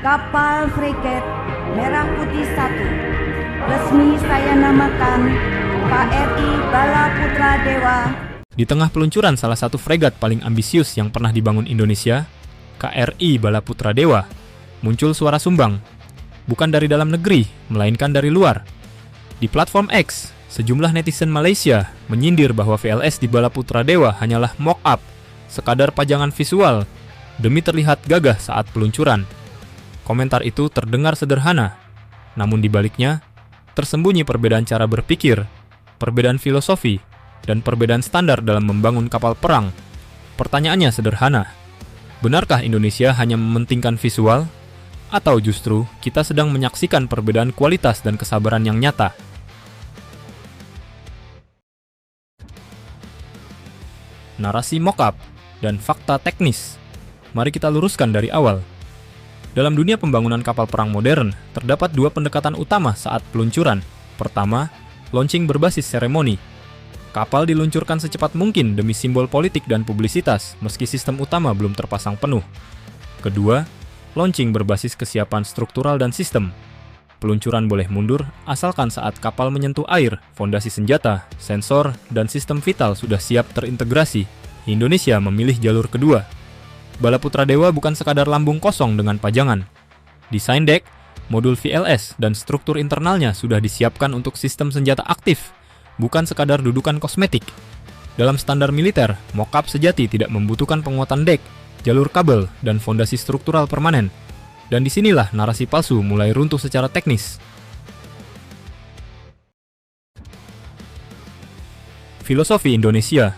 Kapal Fregat Merah Putih 1 resmi saya namakan KRI Bala Putra Dewa. Di tengah peluncuran salah satu fregat paling ambisius yang pernah dibangun Indonesia, KRI Bala Putra Dewa, muncul suara sumbang, bukan dari dalam negeri, melainkan dari luar. Di platform X, sejumlah netizen Malaysia menyindir bahwa VLS di Bala Putra Dewa hanyalah mock-up, sekadar pajangan visual, demi terlihat gagah saat peluncuran. Komentar itu terdengar sederhana, namun di baliknya tersembunyi perbedaan cara berpikir, perbedaan filosofi, dan perbedaan standar dalam membangun kapal perang. Pertanyaannya sederhana, benarkah Indonesia hanya mementingkan visual? Atau justru kita sedang menyaksikan perbedaan kualitas dan kesabaran yang nyata? Narasi mock-up dan fakta teknis. Mari kita luruskan dari awal. Dalam dunia pembangunan kapal perang modern, terdapat dua pendekatan utama saat peluncuran. Pertama, launching berbasis seremoni. Kapal diluncurkan secepat mungkin demi simbol politik dan publisitas, meski sistem utama belum terpasang penuh. Kedua, launching berbasis kesiapan struktural dan sistem. Peluncuran boleh mundur asalkan saat kapal menyentuh air, fondasi senjata, sensor, dan sistem vital sudah siap terintegrasi. Indonesia memilih jalur kedua. Bala Putra Dewa bukan sekadar lambung kosong dengan pajangan. Desain dek, modul VLS, dan struktur internalnya sudah disiapkan untuk sistem senjata aktif, bukan sekadar dudukan kosmetik. Dalam standar militer, mock-up sejati tidak membutuhkan penguatan dek, jalur kabel, dan fondasi struktural permanen. Dan disinilah narasi palsu mulai runtuh secara teknis. Filosofi Indonesia,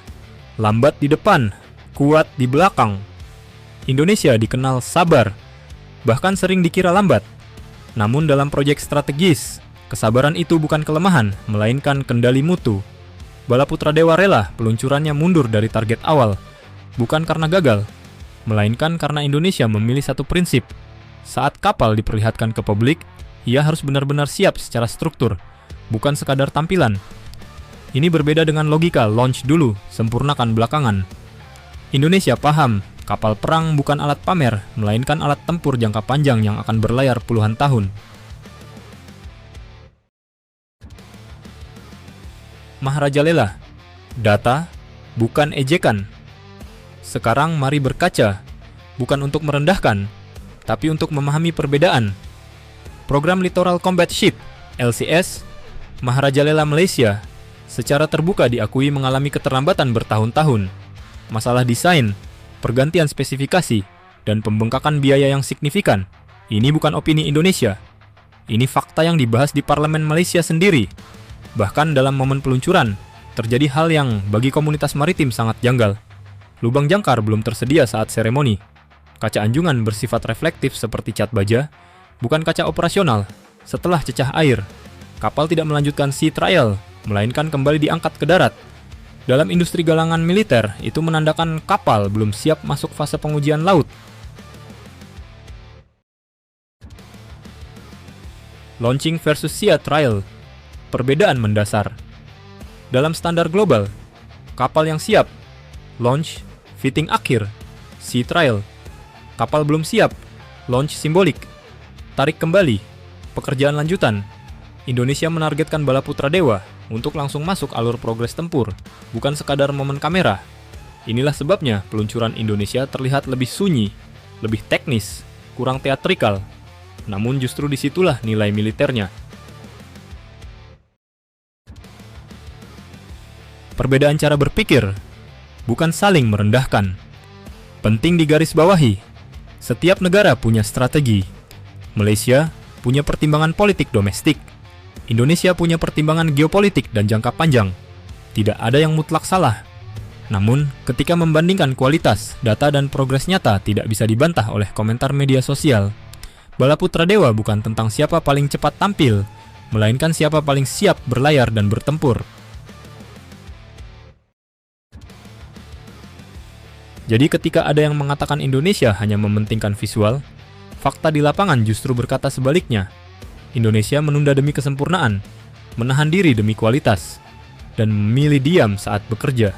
lambat di depan, kuat di belakang. Indonesia dikenal sabar, bahkan sering dikira lambat. Namun dalam proyek strategis, kesabaran itu bukan kelemahan, melainkan kendali mutu. Bala Putra Dewa rela peluncurannya mundur dari target awal, bukan karena gagal, melainkan karena Indonesia memilih satu prinsip. Saat kapal diperlihatkan ke publik, ia harus benar-benar siap secara struktur, bukan sekadar tampilan. Ini berbeda dengan logika launch dulu, sempurnakan belakangan. Indonesia paham, kapal perang bukan alat pamer, melainkan alat tempur jangka panjang yang akan berlayar puluhan tahun. Maharajalela, data, bukan ejekan. Sekarang mari berkaca, bukan untuk merendahkan, tapi untuk memahami perbedaan. Program Littoral Combat Ship, LCS, Maharajalela Malaysia, secara terbuka diakui mengalami keterlambatan bertahun-tahun. Masalah desain, pergantian spesifikasi, dan pembengkakan biaya yang signifikan. Ini bukan opini Indonesia. Ini fakta yang dibahas di parlemen Malaysia sendiri. Bahkan dalam momen peluncuran, terjadi hal yang bagi komunitas maritim sangat janggal. Lubang jangkar belum tersedia saat seremoni. Kaca anjungan bersifat reflektif seperti cat baja, bukan kaca operasional. Setelah cecah air, kapal tidak melanjutkan sea trial, melainkan kembali diangkat ke darat. Dalam industri galangan militer, itu menandakan kapal belum siap masuk fase pengujian laut. Launching versus sea trial, perbedaan mendasar. Dalam standar global, kapal yang siap, launch, fitting akhir, sea trial. Kapal belum siap, launch simbolik, tarik kembali, pekerjaan lanjutan. Indonesia menargetkan Bala Putra Dewa untuk langsung masuk alur progres tempur, bukan sekadar momen kamera. Inilah sebabnya peluncuran Indonesia terlihat lebih sunyi, lebih teknis, kurang teatrikal. Namun justru disitulah nilai militernya. Perbedaan cara berpikir, bukan saling merendahkan. Penting digarisbawahi, setiap negara punya strategi. Malaysia punya pertimbangan politik domestik. Indonesia punya pertimbangan geopolitik dan jangka panjang. Tidak ada yang mutlak salah. Namun, ketika membandingkan kualitas, data, dan progres nyata tidak bisa dibantah oleh komentar media sosial. Bala Putra Dewa bukan tentang siapa paling cepat tampil, melainkan siapa paling siap berlayar dan bertempur. Jadi ketika ada yang mengatakan Indonesia hanya mementingkan visual, fakta di lapangan justru berkata sebaliknya. Indonesia menunda demi kesempurnaan, menahan diri demi kualitas, dan memilih diam saat bekerja.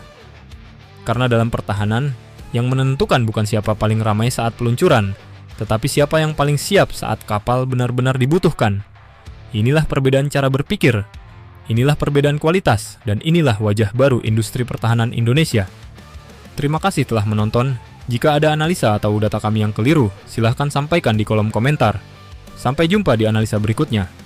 Karena dalam pertahanan, yang menentukan bukan siapa paling ramai saat peluncuran, Tetapi siapa yang paling siap saat kapal benar-benar dibutuhkan? Inilah perbedaan cara berpikir. Inilah perbedaan kualitas, dan inilah wajah baru industri pertahanan Indonesia. Terima kasih telah menonton. Jika ada analisa atau data kami yang keliru, silahkan sampaikan di kolom komentar. Sampai jumpa di analisa berikutnya.